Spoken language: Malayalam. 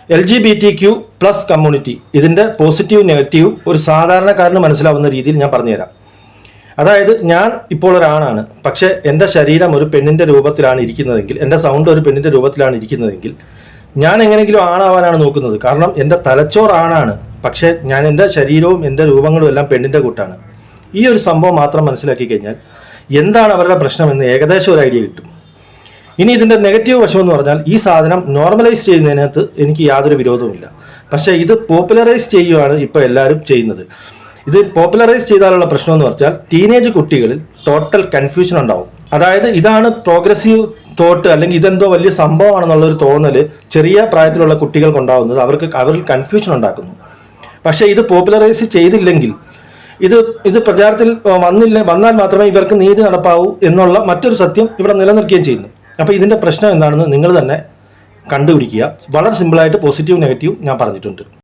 LGBTQ+ കമ്മ്യൂണിറ്റി ഇതിൻ്റെ പോസിറ്റീവും നെഗറ്റീവും ഒരു സാധാരണക്കാരന് മനസ്സിലാവുന്ന രീതിയിൽ ഞാൻ പറഞ്ഞുതരാം. അതായത് ഞാൻ ഇപ്പോൾ ഒരാണാണ്, പക്ഷേ എൻ്റെ ശരീരം ഒരു പെണ്ണിൻ്റെ രൂപത്തിലാണ് ഇരിക്കുന്നതെങ്കിൽ, എൻ്റെ സൗണ്ട് ഒരു പെണ്ണിൻ്റെ രൂപത്തിലാണ് ഇരിക്കുന്നതെങ്കിൽ ഞാൻ എങ്ങനെയെങ്കിലും ആണാവാനാണ് നോക്കുന്നത്. കാരണം എൻ്റെ തലച്ചോറ് ആണാണ്, പക്ഷേ ഞാൻ എൻ്റെ ശരീരവും എൻ്റെ രൂപങ്ങളും എല്ലാം പെണ്ണിൻ്റെ കൂട്ടാണ്. ഈ ഒരു സംഭവം മാത്രം മനസ്സിലാക്കി കഴിഞ്ഞാൽ എന്താണ് അവരുടെ പ്രശ്നമെന്ന് ഏകദേശം ഒരു ഐഡിയ കിട്ടും. ഇനി ഇതിൻ്റെ നെഗറ്റീവ് വശം എന്ന് പറഞ്ഞാൽ ഈ സാധനം നോർമലൈസ് ചെയ്യുന്നതിനകത്ത് എനിക്ക് യാതൊരു വിരോധവുമില്ല. പക്ഷേ ഇത് പോപ്പുലറൈസ് ചെയ്യുകയാണ് ഇപ്പോൾ എല്ലാവരും ചെയ്യുന്നത്. ഇത് പോപ്പുലറൈസ് ചെയ്താലുള്ള പ്രശ്നം എന്ന് പറഞ്ഞാൽ ടീനേജ് കുട്ടികളിൽ ടോട്ടൽ കൺഫ്യൂഷൻ ഉണ്ടാവും. അതായത് ഇതാണ് പ്രോഗ്രസീവ് തോട്ട്, അല്ലെങ്കിൽ ഇതെന്തോ വലിയ സംഭവമാണെന്നുള്ളൊരു തോന്നൽ ചെറിയ പ്രായത്തിലുള്ള കുട്ടികൾക്കുണ്ടാവുന്നത് അവരിൽ കൺഫ്യൂഷൻ ഉണ്ടാക്കുന്നു. പക്ഷേ ഇത് പോപ്പുലറൈസ് ചെയ്തില്ലെങ്കിൽ, ഇത് പ്രചാരത്തിൽ വന്നാൽ മാത്രമേ ഇവർക്ക് നീതി നടപ്പാവൂ എന്നുള്ള മറ്റൊരു സത്യം ഇവിടെ നിലനിൽക്കുകയും ചെയ്യുന്നു. അപ്പോൾ ഇതിൻ്റെ പ്രശ്നം എന്താണെന്ന് നിങ്ങൾ തന്നെ കണ്ടുപിടിക്കുക. വളരെ സിമ്പിളായിട്ട് പോസിറ്റീവ് നെഗറ്റീവ് ഞാൻ പറഞ്ഞിട്ടുണ്ട്.